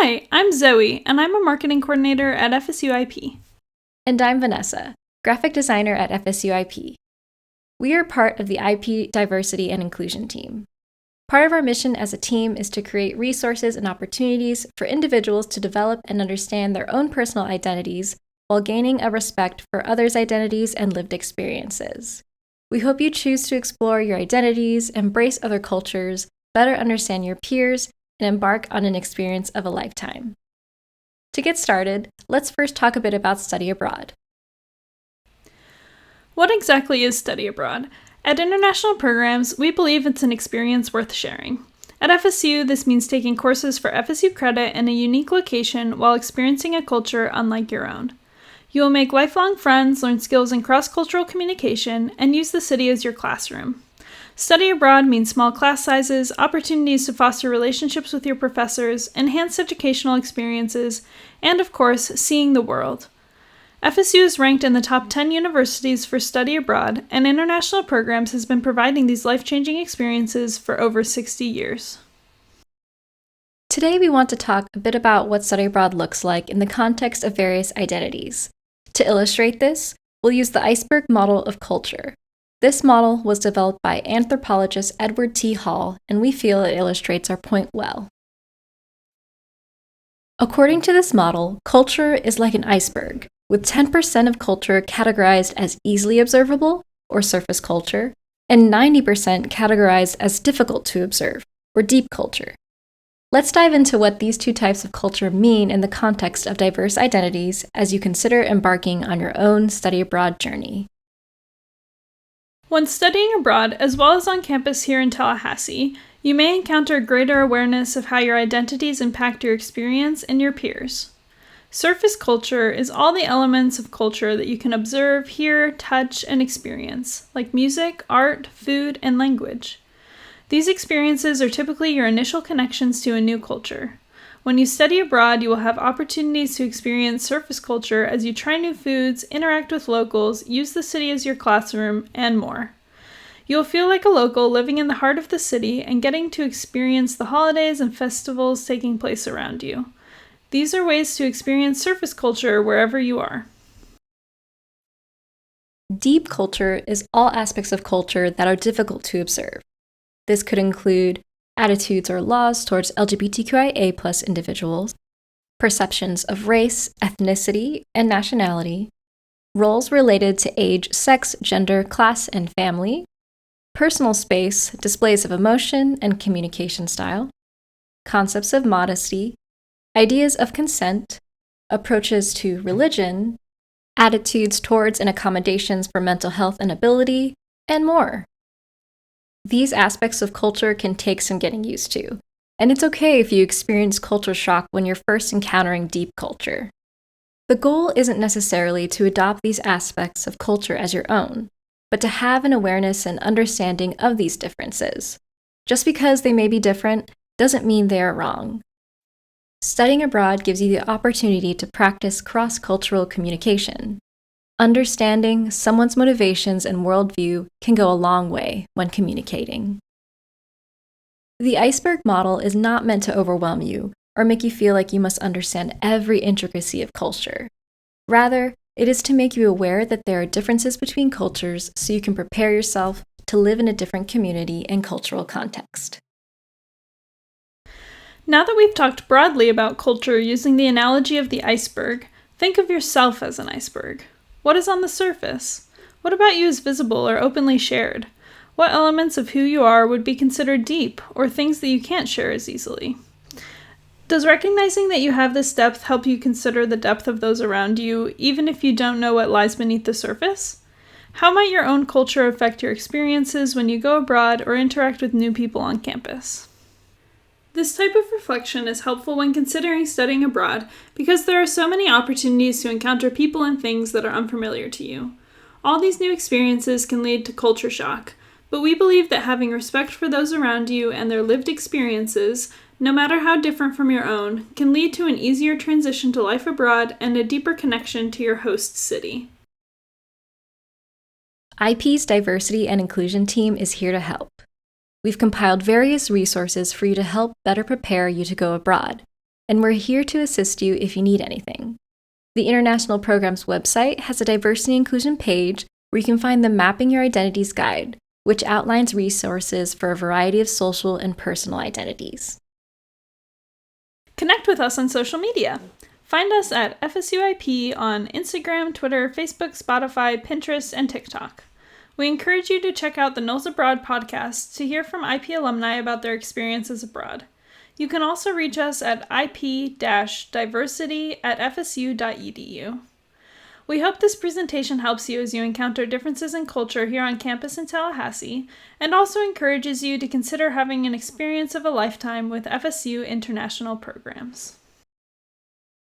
Hi, I'm Zoe, and I'm a marketing coordinator at FSUIP. And I'm Vanessa, graphic designer at FSUIP. We are part of the IP Diversity and Inclusion team. Part of our mission as a team is to create resources and opportunities for individuals to develop and understand their own personal identities while gaining a respect for others' identities and lived experiences. We hope you choose to explore your identities, embrace other cultures, better understand your peers, and embark on an experience of a lifetime. To get started, let's first talk a bit about study abroad. What exactly is study abroad? At international programs, we believe it's an experience worth sharing. At FSU, this means taking courses for FSU credit in a unique location while experiencing a culture unlike your own. You will make lifelong friends, learn skills in cross-cultural communication, and use the city as your classroom. Study abroad means small class sizes, opportunities to foster relationships with your professors, enhanced educational experiences, and of course, seeing the world. FSU is ranked in the top 10 universities for study abroad, and international programs has been providing these life-changing experiences for over 60 years. Today we want to talk a bit about what study abroad looks like in the context of various identities. To illustrate this, we'll use the Iceberg model of culture. This model was developed by anthropologist Edward T. Hall, and we feel it illustrates our point well. According to this model, culture is like an iceberg, with 10% of culture categorized as easily observable, or surface culture, and 90% categorized as difficult to observe, or deep culture. Let's dive into what these two types of culture mean in the context of diverse identities as you consider embarking on your own study abroad journey. When studying abroad, as well as on campus here in Tallahassee, you may encounter greater awareness of how your identities impact your experience and your peers. Surface culture is all the elements of culture that you can observe, hear, touch, and experience, like music, art, food, and language. These experiences are typically your initial connections to a new culture. When you study abroad, you will have opportunities to experience surface culture as you try new foods, interact with locals, use the city as your classroom, and more. You'll feel like a local living in the heart of the city and getting to experience the holidays and festivals taking place around you. These are ways to experience surface culture wherever you are. Deep culture is all aspects of culture that are difficult to observe. This could include attitudes or laws towards LGBTQIA+ individuals, perceptions of race, ethnicity, and nationality, roles related to age, sex, gender, class, and family, personal space, displays of emotion and communication style, concepts of modesty, ideas of consent, approaches to religion, attitudes towards and accommodations for mental health and ability, and more. These aspects of culture can take some getting used to, and it's okay if you experience culture shock when you're first encountering deep culture. The goal isn't necessarily to adopt these aspects of culture as your own, but to have an awareness and understanding of these differences. Just because they may be different doesn't mean they are wrong. Studying abroad gives you the opportunity to practice cross-cultural communication. Understanding someone's motivations and worldview can go a long way when communicating. The Iceberg model is not meant to overwhelm you or make you feel like you must understand every intricacy of culture. Rather, it is to make you aware that there are differences between cultures so you can prepare yourself to live in a different community and cultural context. Now that we've talked broadly about culture using the analogy of the iceberg, think of yourself as an iceberg. What is on the surface? What about you is visible or openly shared? What elements of who you are would be considered deep, or things that you can't share as easily? Does recognizing that you have this depth help you consider the depth of those around you, even if you don't know what lies beneath the surface? How might your own culture affect your experiences when you go abroad or interact with new people on campus? This type of reflection is helpful when considering studying abroad because there are so many opportunities to encounter people and things that are unfamiliar to you. All these new experiences can lead to culture shock, but we believe that having respect for those around you and their lived experiences, no matter how different from your own, can lead to an easier transition to life abroad and a deeper connection to your host city. IP's Diversity and Inclusion team is here to help. We've compiled various resources for you to help better prepare you to go abroad, and we're here to assist you if you need anything. The International Programs website has a diversity inclusion page where you can find the Mapping Your Identities Guide, which outlines resources for a variety of social and personal identities. Connect with us on social media. Find us at FSUIP on Instagram, Twitter, Facebook, Spotify, Pinterest, and TikTok. We encourage you to check out the Knowles Abroad podcast to hear from IP alumni about their experiences abroad. You can also reach us at ip-diversity@fsu.edu. We hope this presentation helps you as you encounter differences in culture here on campus in Tallahassee, and also encourages you to consider having an experience of a lifetime with FSU international programs.